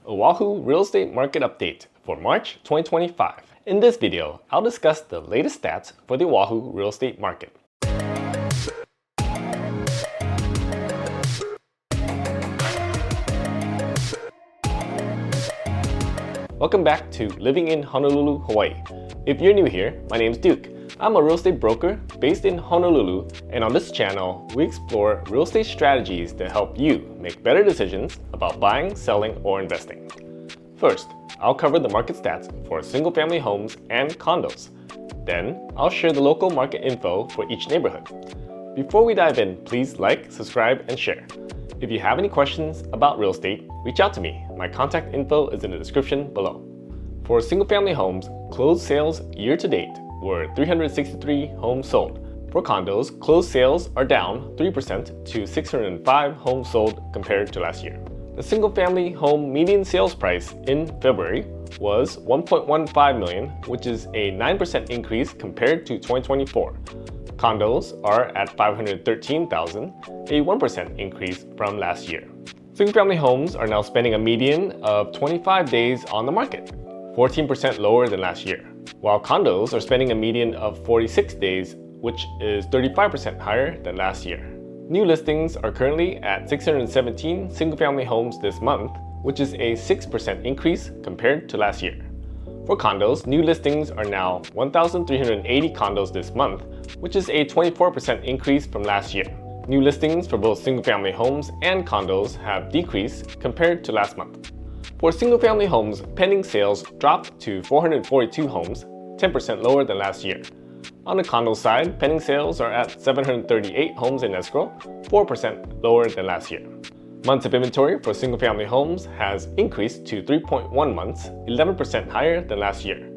Oahu Real Estate Market Update for March 2025. In this video, I'll discuss the latest stats for the Oahu real estate market. Welcome back to Living in Honolulu, Hawaii. If you're new here, my name's Duke. I'm a real estate broker based in Honolulu, and on this channel, we explore real estate strategies to help you make better decisions about buying, selling, or investing. First, I'll cover the market stats for single-family homes and condos. Then, I'll share the local market info for each neighborhood. Before we dive in, please like, subscribe, and share. If you have any questions about real estate, reach out to me. My contact info is in the description below. For single-family homes, closed sales year-to-date were 363 homes sold. For condos, closed sales are down 3% to 605 homes sold compared to last year. The single-family home median sales price in February was $1.15 million, which is a 9% increase compared to 2024. Condos are at $513,000, a 1% increase from last year. Single-family homes are now spending a median of 25 days on the market, 14% lower than last year, while condos are spending a median of 46 days, which is 35% higher than last year. New listings are currently at 617 single-family homes this month, which is a 6% increase compared to last year. For condos, new listings are now 1,380 condos this month, which is a 24% increase from last year. New listings for both single-family homes and condos have decreased compared to last month. For single-family homes, pending sales dropped to 442 homes, 10% lower than last year. On the condo side, pending sales are at 738 homes in escrow, 4% lower than last year. Months of inventory for single-family homes has increased to 3.1 months, 11% higher than last year.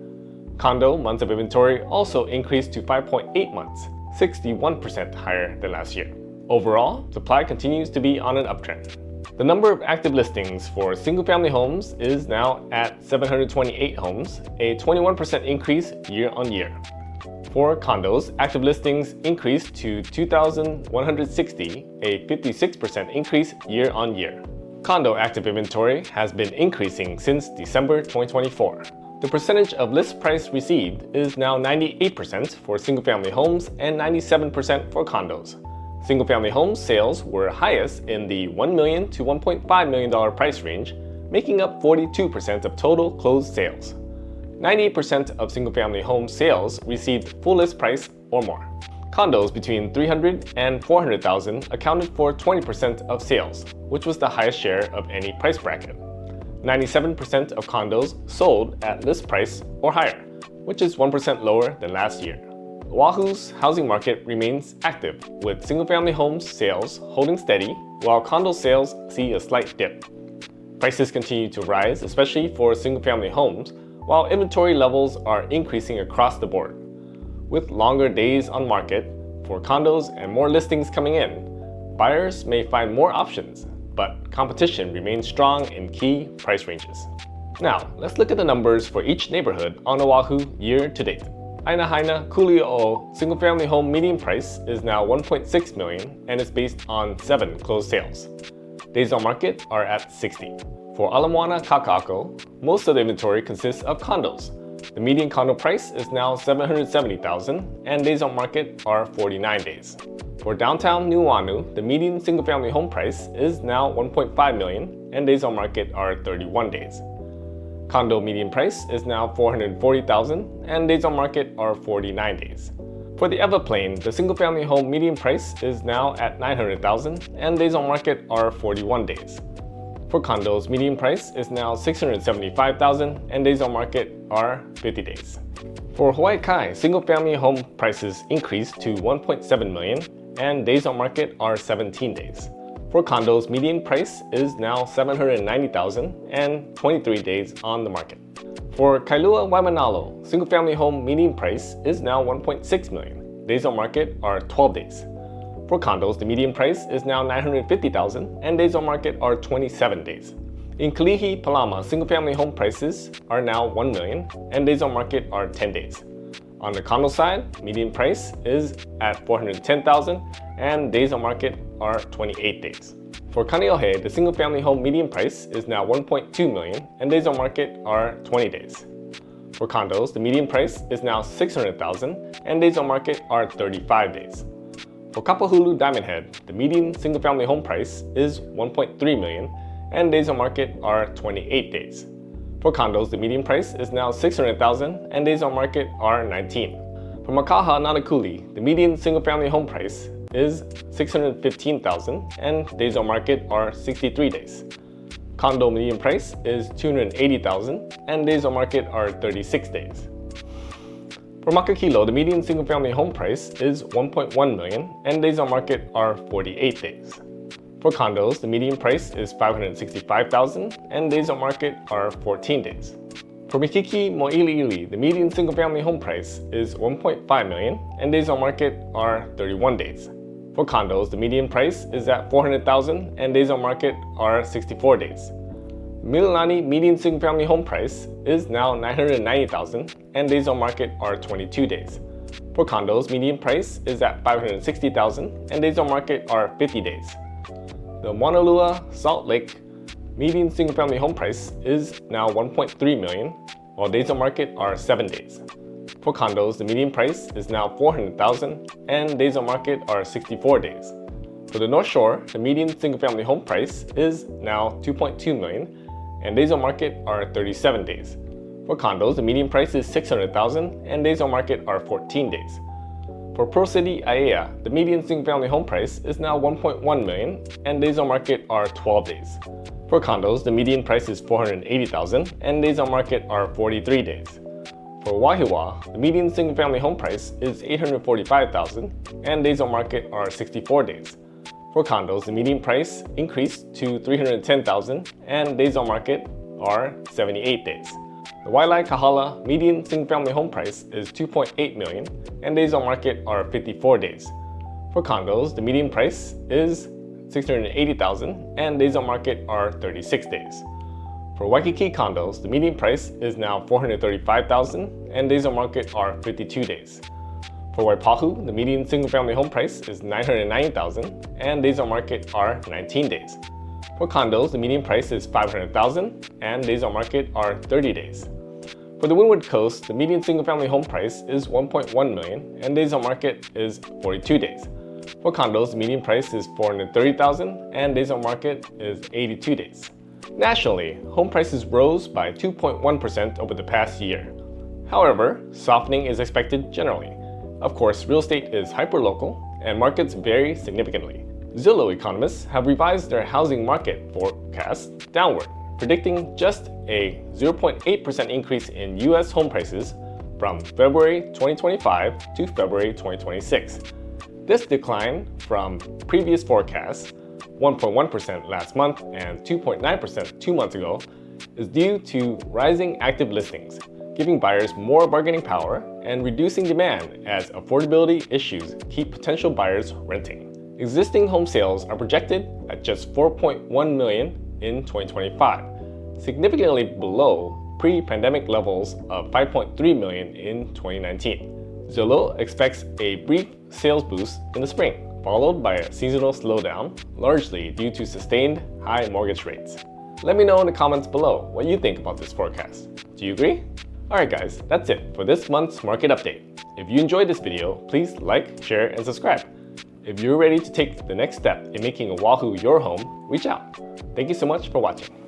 Condo months of inventory also increased to 5.8 months, 61% higher than last year. Overall, supply continues to be on an uptrend. The number of active listings for single-family homes is now at 728 homes, a 21% increase year-on-year. For condos, active listings increased to 2,160, a 56% increase year-on-year. Condo active inventory has been increasing since December 2024. The percentage of list price received is now 98% for single-family homes and 97% for condos. Single-family home sales were highest in the $1 million to $1.5 million price range, making up 42% of total closed sales. 98% of single-family home sales received full list price or more. Condos between $300,000 and $400,000 accounted for 20% of sales, which was the highest share of any price bracket. 97% of condos sold at list price or higher, which is 1% lower than last year. Oahu's housing market remains active, with single-family homes sales holding steady, while condo sales see a slight dip. Prices continue to rise, especially for single-family homes, while inventory levels are increasing across the board. With longer days on market for condos and more listings coming in, buyers may find more options, but competition remains strong in key price ranges. Now, let's look at the numbers for each neighborhood on Oahu year to date. Aina Haina-Kuliouou single-family home median price is now $1.6 million and is based on 7 closed sales. Days on market are at 60. For Moana Kakaako, most of the inventory consists of condos. The median condo price is now $770,000 and days on market are 49 days. For downtown Nuuanu, the median single-family home price is now $1.5 million and days on market are 31 days. Condo median price is now $440,000 and days on market are 49 days. For the Ewa Plain, the single-family home median price is now at $900,000 and days on market are 41 days. For condos, median price is now $675,000 and days on market are 50 days. For Hawaii, single-family home prices increased to $1.7 million and days on market are 17 days. For condos, median price is now $790,000 and 23 days on the market. For Kailua, Waimanalo, single-family home median price is now $1.6 million. Days on market are 12 days. For condos, the median price is now $950,000 and days on market are 27 days. In Kalihi, Palama, single-family home prices are now $1 million and days on market are 10 days. On the condo side, median price is at $410,000 and days on market are 28 days. For Kaneohe, the single-family home median price is now $1.2 million and days on market are 20 days. For condos, the median price is now $600,000 and days on market are 35 days. For Kapahulu Diamond Head, the median single-family home price is $1.3 million and days on market are 28 days. For condos, the median price is now $600,000 and days on market are 19. For Makaha, Nanakuli, the median single-family home price is $615,000 and days on market are 63 days. Condo median price is $280,000 and days on market are 36 days. For Makakilo, the median single-family home price is $1.1 million and days on market are 48 days. For condos, the median price is $565,000 and days on market are 14 days. For Makiki, Moiliili, the median single-family home price is $1.5 million and days on market are 31 days. For condos, the median price is at $400,000 and days on market are 64 days. Mililani median single-family home price is now $990,000 and days on market are 22 days. For condos, median price is at $560,000 and days on market are 50 days. The Moanalua, Salt Lake median single-family home price is now $1.3 million, while days on market are 7 days. For condos, the median price is now $400,000 and days on market are 64 days. For the North Shore, the median single-family home price is now $2.2 million and days on market are 37 days. For condos, the median price is $600,000 and days on market are 14 days. For Pro City, Aiea, the median single-family home price is now $1.1 million and days on market are 12 days. For condos, the median price is $480,000 and days on market are 43 days. For Wahiawa, the median single-family home price is $845,000 and days on market are 64 days. For condos, the median price increased to $310,000 and days on market are 78 days. The Waialae Kahala median single-family home price is $2.8 million and days on market are 54 days. For condos, the median price is $680,000 and days on market are 36 days. For Waikiki condos, the median price is now $435,000 and days on market are 52 days. For Waipahu, the median single-family home price is $990,000 and days on market are 19 days. For condos, the median price is $500,000 and days on market are 30 days. For the Windward Coast, the median single-family home price is $1.1 million and days on market is 42 days. For condos, the median price is $430,000 and days on market is 82 days. Nationally, home prices rose by 2.1% over the past year. However, softening is expected generally. Of course, real estate is hyperlocal and markets vary significantly. Zillow economists have revised their housing market forecast downward, predicting just a 0.8% increase in US home prices from February 2025 to February 2026. This decline from previous forecasts, 1.1% last month and 2.9% 2 months ago, is due to rising active listings, giving buyers more bargaining power and reducing demand as affordability issues keep potential buyers renting. Existing home sales are projected at just 4.1 million in 2025, significantly below pre-pandemic levels of 5.3 million in 2019. Zillow expects a brief sales boost in the spring, followed by a seasonal slowdown, largely due to sustained high mortgage rates. Let me know in the comments below what you think about this forecast. Do you agree? Alright guys, that's it for this month's market update. If you enjoyed this video, please like, share, and subscribe. If you're ready to take the next step in making Oahu your home, reach out. Thank you so much for watching.